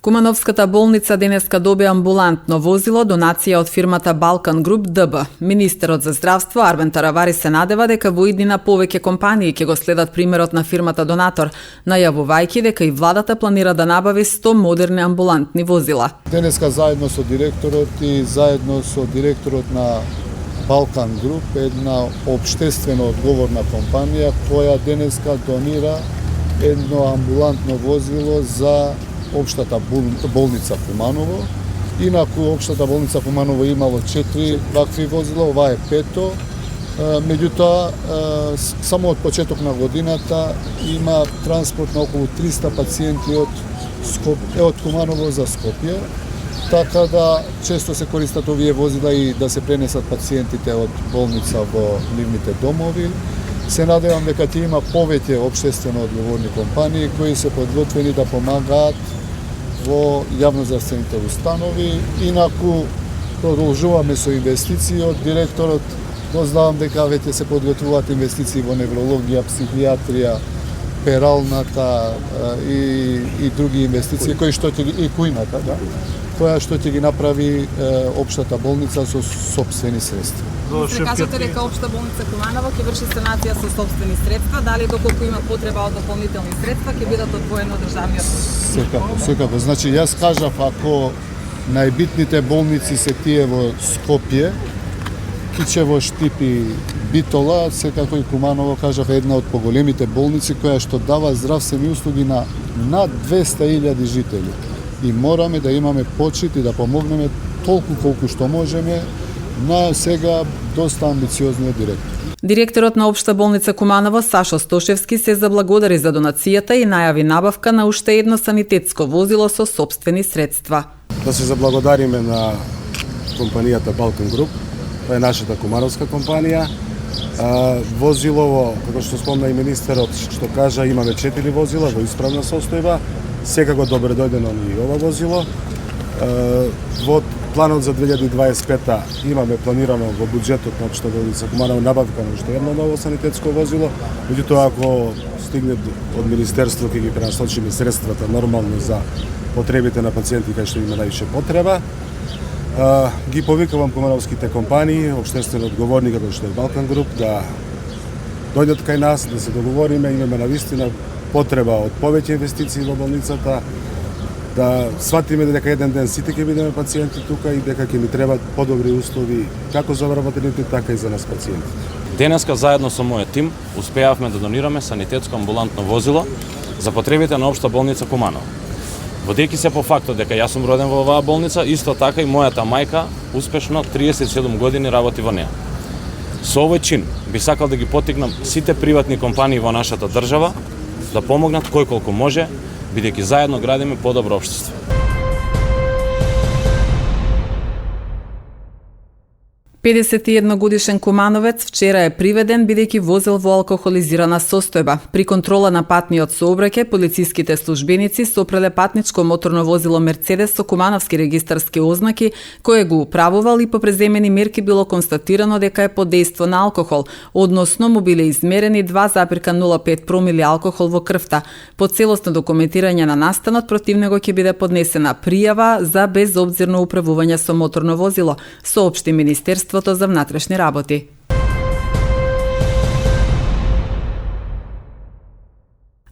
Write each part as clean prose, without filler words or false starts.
Кумановската болница денеска доби амбулантно возило, донација од фирмата Балкан Груп ДБ. Министерот за здравство Арбен Таравари се надева дека во иднина повеќе компании ќе го следат примерот на фирмата донатор, најавувајќи дека и владата планира да набави 100 модерни амбулантни возила. Денеска заедно со директорот и заедно со директорот на Балкан Груп, една општествено одговорна компанија која денеска донира едно амбулантно возило за Општата болница Куманово. Инаку Општата болница Куманово имало 4 вакви возила, ова е 5-то. Меѓутоа, само од почеток на годината има транспорт на околу 300 пациенти од Куманово за Скопје. Така да често се користат овие возила и да се пренесат пациентите од болница во нивните домови. Се надевам дека ќе има повеќе општествено одговорни компании кои се подготвени да помагаат во јавноздравствените установи. Инаку продолжуваме со инвестиции. Од директорот дознавам дека веќе се подготвуваат инвестиции во неврологија, психијатрија, пералната и други инвестиции кои што ќе и кујната, која што ќе ги направи Општата болница со сопствени средства. Се кажете дека Општа болница Куманово ќе врши санација со сопствени средства, дали доколку има потреба од дополнителни средства ќе бидат одвоени од државниот? Секако. Значи јас кажав ако најбитните болници се тие во Скопје, Кичево, Штип и Битола, секако и Куманово кажав една од поголемите болници која што дава здравствени услуги на над 200.000 жители. И мораме да имаме почит и да помогнеме толку колку што можеме на сега доста амбициозниот директор. Директорот на Општа болница Куманово Сашо Стошевски се заблагодари за донацијата и најави набавка на уште едно санитетско возило со сопствени средства. Да се заблагодариме на компанијата Балкан Груп, тоа е нашата кумановска компанија. Возилово, како што спомна и министерот, што кажа, имаме 4 возила во исправна состојба. Секако добре дојдено и ова возило. Во планот за 2025 имаме планирано во буџетот на Општа болница Куманово набавка на уште едно ново санитетско возило. Меѓутоа, ако стигне од министерство, ќе ги пренасочиме средствата нормално за потребите на пациенти кај што има највише потреба. Ги повикувам кумановските компании, општествено одговорни како што е Балкан Груп, да дојдат кај нас, да се договориме, имаме навистина потреба од повеќе инвестиции во болницата, да сватиме дека еден ден сите ќе бидеме пациенти тука и дека ќе ни требаат подобри услови како за вработените, така и за нас пациентите. Денеска заедно со мојот тим успеавме да донираме санитетско амбулантно возило за потребите на Општа болница Куманово. Водејќи се по фактот дека јас сум роден во оваа болница, исто така и мојата мајка успешно 37 години работи во неа. Со овој чин би сакал да ги поттикнам сите приватни компании во нашата држава да помогнат кој колку може, бидејќи заедно градиме подобро општество. Педесет и едно годишен кумановец вчера е приведен бидејќи возел во алкохолизирана состојба. При контрола на патниот сообраќај, полициските службеници сопреле патничко моторно возило Мерцедес со кумановски регистарски ознаки, кое го управувал и по преземени мерки било констатирано дека е под дејство на алкохол, односно му биле измерени 2,05 промили алкохол во крвта. По целосно документирање на настанот против него ќе биде поднесена пријава за безобзирно управување со моторно возило, соопшти Министерството за внатрешни работи.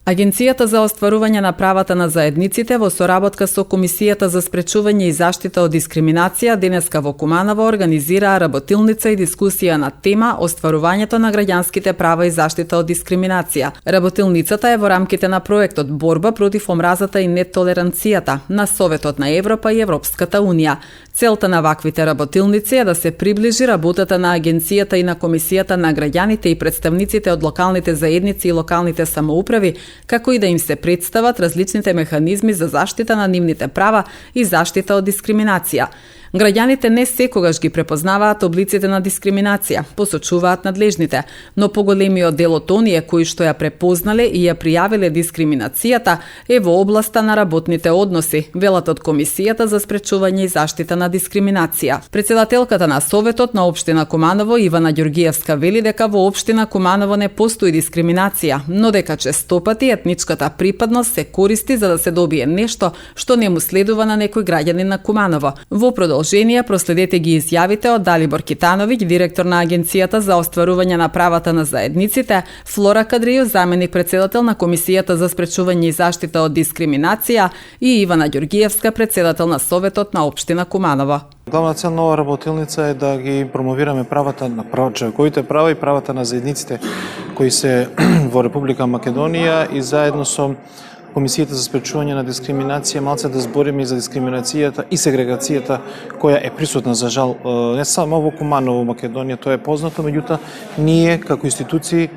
Агенцијата за остварување на правата на заедниците во соработка со Комисијата за спречување и заштита од дискриминација денеска во Куманово организираа работилница и дискусија на тема остварувањето на граѓанските права и заштита од дискриминација. Работилницата е во рамките на проектот Борба против омразата и нетолеранцијата на Советот на Европа и Европската Унија. Целта на ваквите работилници е да се приближи работата на агенцијата и на Комисијата на граѓаните и представниците од локалните заедници и локалните самоуправи, како и да им се представат различните механизми за заштита на нивните права и заштита од дискриминација. Граѓаните не секогаш ги препознаваат облиците на дискриминација, посочуваат надлежните, но поголемиот дел од оние кои што ја препознале и ја пријавиле дискриминацијата е во областа на работните односи, велат од Комисијата за спречување и заштита на дискриминација. Председателката на Советот на општина Куманово Ивана Ѓоргиевска вели дека во општина Куманово не постои дискриминација, но дека честопати етничката припадност се користи за да се добие нешто што не му следува на некој граѓанин на Куманово. Во продолжение проследете ги изјавите од Далибор Китановиќ, директор на Агенцијата за остварување на правата на заедниците, Флора Кадрију, заменик председател на Комисијата за спречување и заштита од дискриминација и Ивана Ѓоргиевска, председател на Советот на општина Куманово. Главна цел на ова работилница е да ги промовираме правата на човековите права и правата на заедниците кои се во Република Македонија и заедно со Комисијата за спречување на дискриминација малце да збориме и за дискриминацијата и сегрегацијата која е присутна за жал не само во Куманово, Македонија, тоа е познато, меѓутоа ние како институции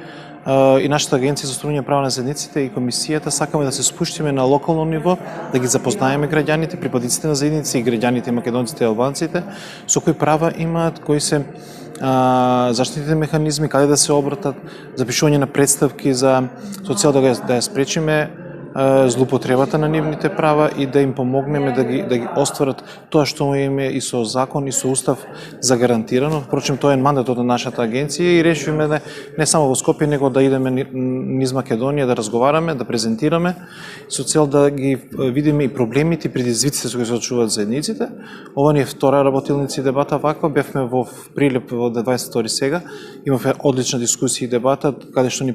и нашата агенција за остварување права на заедниците и комисијата сакаме да се спуштиме на локално ниво, да ги запознаеме граѓаните, припадниците на заедници и граѓаните македонците и албанците со кои права имаат, кои се заштитните механизми, каде да се обратат, запишување на представки за со цел да ја спречиме злоупотребата на нивните права и да им помогнеме да ги остварат тоа што им е и со закон и со устав загарантирано. Впрочем, тоа е мандатот на нашата агенција и решивме да не само во Скопје, него да идеме низ Македонија да разговараме, да презентираме со цел да ги видиме и проблемите и предизвиците со кои се соочуваат заедниците. Ова ни е втора работилница и дебата ваква. Бевме во Прилеп во 22 сега. Имавме одлична дискусија и дебата каде што ни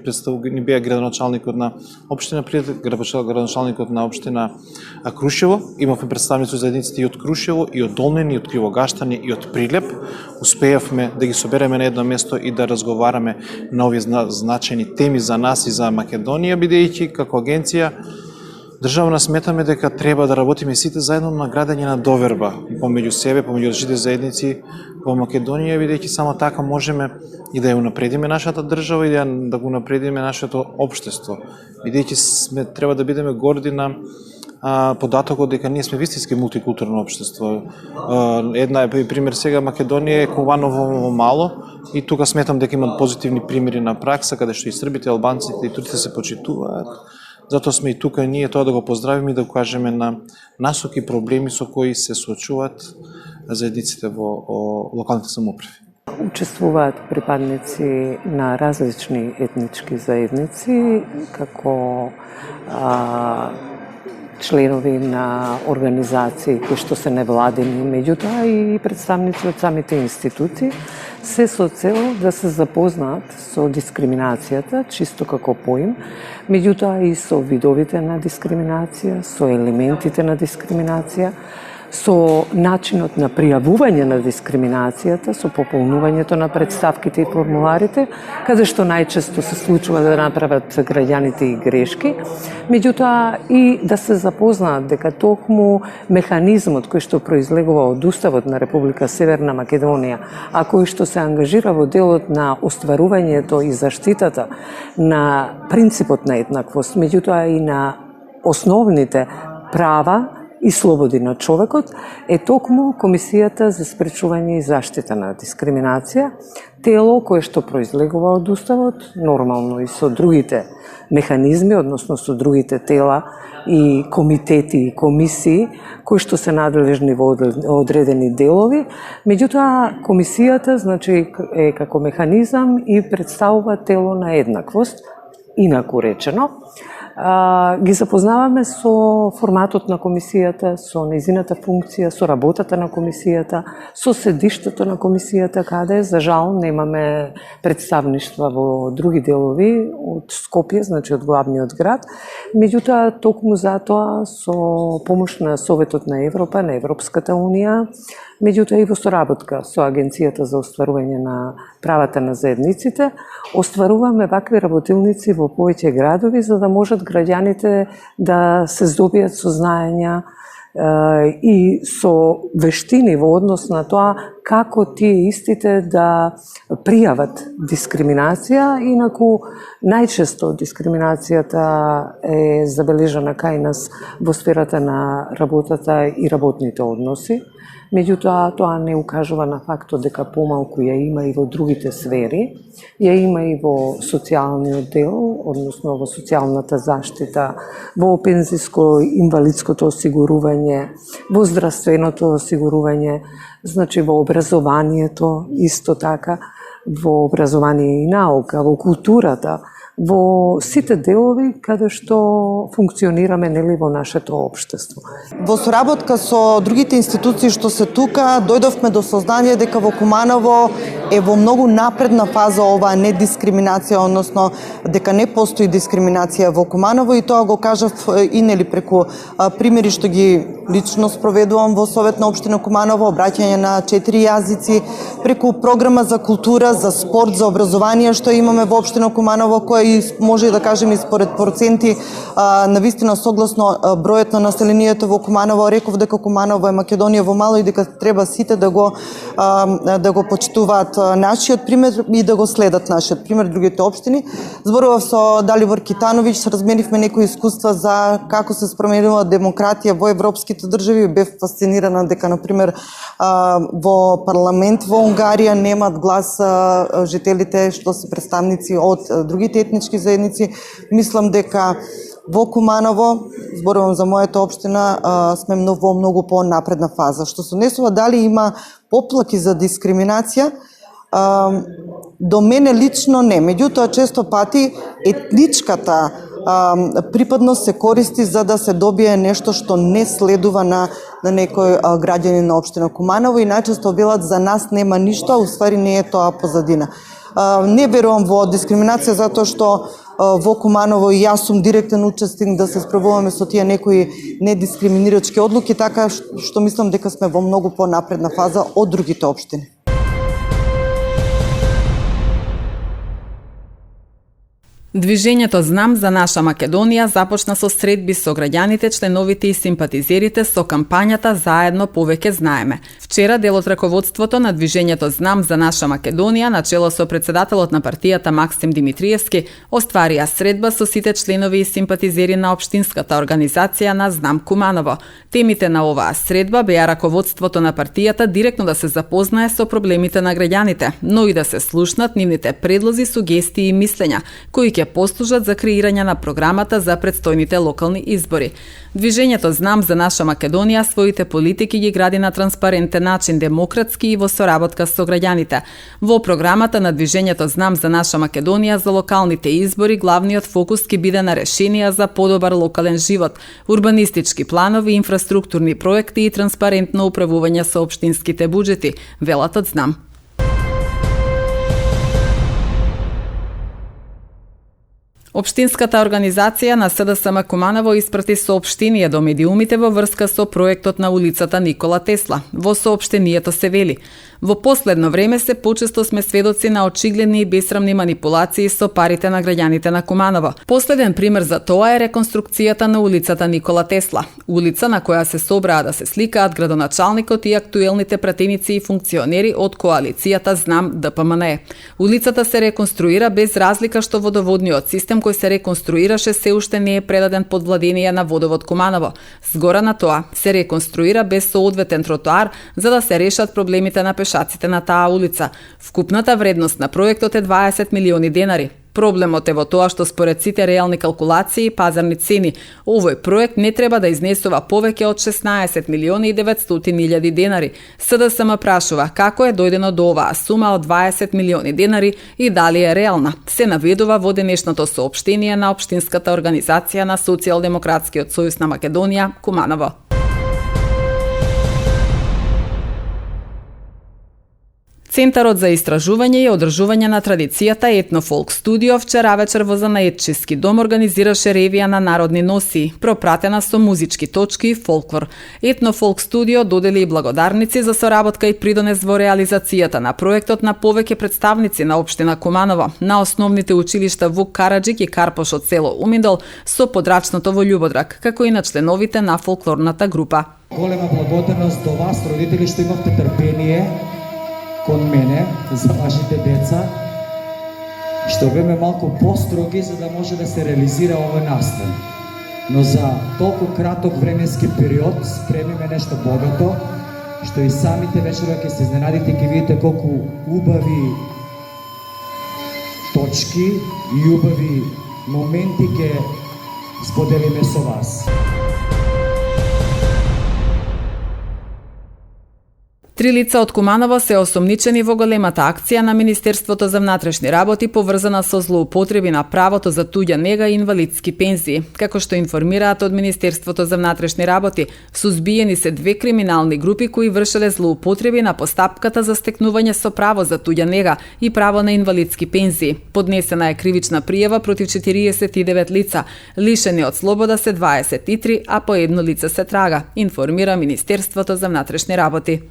беа градоначалникот на општина Прилеп, градоначалникот на општина Крушево, имавме представници заедниците и од Крушево, и од Долнин, и од Кривогаштани, и од Прилеп. Успеавме да ги собереме на едно место и да разговараме на овие значајни теми за нас и за Македонија, бидејќи како агенција државна сметаме дека треба да работиме сите заедно на градење на доверба помеѓу себе, помеѓу различните заедници во Македонија, бидејќи само така можеме и да ја унапредиме нашата држава и да го унапредиме нашето општество. Бидејќи треба да бидеме горди на податокот дека ние сме вистински мултикултурно општество. Една пример сега Македонија е Куманово мало и тука сметам дека имат позитивни примери на пракса каде што и србите, албанците и турците се почитуваат. Затоа сме и тука ние тоа да го поздравиме и да кажеме на насоки проблеми со кои се соочуваат заедниците во локалните самоуправи. Учествуваат припадници на различни етнички заедници како членови на организации кои што се невладини, меѓутоа и представници од самите институции, се со цел да се запознаат со дискриминацијата, чисто како поим, меѓутоа и со видовите на дискриминација, со елементите на дискриминација, со начинот на пријавување на дискриминацијата, со пополнувањето на представките и формуларите, каде што најчесто се случува да направат граѓаните и грешки, меѓутоа и да се запознаат дека токму механизмот кој што произлегува од Уставот на Република Северна Македонија, а кој што се ангажира во делот на остварувањето и заштитата на принципот на еднаквост, меѓутоа и на основните права и слободи на човекот, е токму Комисијата за спречување и заштита на дискриминација, тело кое што произлегува од Уставот, нормално и со другите механизми, односно со другите тела и комитети и комисии, кои што се надлежни во одредени делови. Меѓутоа, Комисијата, значи, е како механизам и представува тело на еднаквост, инаку речено. Ги запознаваме со форматот на комисијата, со нејзината функција, со работата на комисијата, со седиштето на комисијата, каде, за жал, немаме представништва во други делови од Скопје, значи од главниот град. Меѓутоа, токму затоа, со помош на Советот на Европа, на Европската Унија, меѓутоа и во соработка со Агенцијата за остварување на правата на заедниците, остваруваме вакви работилници во повеќе градови, за да можат граѓаните да се здобијат со знаења и со вештини во однос на тоа како тие истите да пријават дискриминација, инаку најчесто дискриминацијата е забележана кај нас во сферата на работата и работните односи, Меѓутоа, тоа не укажува на фактот дека помалку ја има и во другите сфери, ја има и во социјалниот дел, односно во социјалната заштита, во пензиско-инвалидското осигурување, во здравственото осигурување, значи во образованието, исто така, во образование и наука, во културата, во сите делови каде што функционираме нели во нашето општество. Во соработка со другите институции што се тука, дојдовме до сознание дека во Куманово е во многу напредна фаза оваа недискриминација, односно дека не постои дискриминација во Куманово, и тоа го кажав и нели преку примери што ги лично спроведувам во Совет на општина Куманово, обраќање на 4 јазици, преку програма за култура, за спорт, за образование што имаме во општина Куманово, која и може да кажем и според проценти, навистина согласно бројот на населението во Куманово, реков дека Куманово е Македонија во мало и дека треба сите да го почитуваат нашиот пример и да го следат нашиот пример другите општини. Зборував со Далибор Китановиќ, разменивме некои искуства за како се променила демократија во европските држави. Бев фасцинирана дека на пример во парламент во Унгарија немаат глас жителите што се представници од другите етнички заедници. Мислам дека во Куманово, зборувам за мојата општина, сме во многу по-напредна фаза. Што се однесува дали има поплаки за дискриминација, до мене лично не. Меѓутоа, често пати етничката припадност се користи за да се добие нешто што не следува на некој граѓанин на општина Куманово, и најчесто велат за нас нема ништо, а уствари не е тоа позадина. Не верувам во дискриминација затоа што во Куманово и јас сум директен учесник да се справуваме со тие некои недискриминирачки одлуки, така што мислам дека сме во многу понапредна фаза од другите општини. Движењето Знам за наша Македонија започна со средби со граѓаните, членовите и симпатизерите со кампањата Заедно повеќе знаеме. Вчера дел од раководството на Движењето Знам за наша Македонија, начело со председателот на партијата Максим Димитриевски, остварија средба со сите членови и симпатизери на општинската организација на Знам Куманово. Темите на оваа средба беа раководството на партијата директно да се запознае со проблемите на граѓаните, но и да се слушнат нивните предлози, сугестии и мислења, кои ќе послужат за креирање на програмата за предстојните локални избори. Движењето Знам за наша Македонија своите политики ги гради на транспарентен начин, демократски и во соработка со граѓаните. Во програмата на Движењето Знам за наша Македонија за локалните избори главниот фокус ќе биде на решенија за подобар локален живот, урбанистички планови, инфраструктурни проекти и транспарентно управување со општинските буџети, велат од Знам. Општинската организација на СДСМ Куманово испрати соопштение до медиумите во врска со проектот на улицата Никола Тесла. Во соопштението се вели: во последно време се почесто сме сведоци на очигледни и бесрамни манипулации со парите на граѓаните на Куманово. Последен пример за тоа е реконструкцијата на улицата Никола Тесла, улица на која се собраа да се сликаат градоначалникот и актуелните пратеници и функционери од коалицијата Знам ДПМНЕ. Улицата се реконструира без разлика што водоводниот систем кој се реконструираше се уште не е предаден под владење на Водовод Куманово. Згора на тоа, се реконструира без соодветен тротоар за да се решат проблемите на пешаците на таа улица. Вкупната вредност на проектот е 20 милиони денари. Проблемот е во тоа што според сите реални калкулации и пазарни цени, овој проект не треба да изнесува повеќе од 16 милиони и 900 илјади денари. СДСМ прашува како е дојдено до оваа сума од 20 милиони денари и дали е реална. Се наведува во денешното соопштение на Општинската организација на Социјалдемократскиот сојуз на Македонија, Куманово. Центарот за истражување и одржување на традицијата Етнофолк студио вчера вечер во Занаетчиски дом организираше ревија на народни носии, пропратена со музички точки и фолклор. Етнофолк студио додели и благодарници за соработка и придонес во реализацијата на проектот на повеќе представници на општина Куманово, на основните училишта Вук Караджик и Карпош од село Умидол со подрачното во Љубодрак, како и на членовите на фолклорната група. Голема благодарност до вас, родители, што имавте трпение кон мене за вашите деца, што беме малку построги за да може да се реализира овој настан. Но за толку краток временски период спремиме нешто богато што и самите вечера ќе се изненадите, ќе видите колку убави точки и убави моменти ќе споделиме со вас. Три лица од Куманово се осомничени во големата акција на Министерството за внатрешни работи поврзана со злоупотреби на правото за туѓа нега и инвалидски пензии. Како што информираат од Министерството за внатрешни работи, сузбиени се две криминални групи кои вршеле злоупотреби на постапката за стекнување со право за туѓа нега и право на инвалидски пензии. Поднесена е кривична пријава против 49 лица, лишени од слобода се 23, а по едно лице се трага, информира Министерството за внатрешни работи.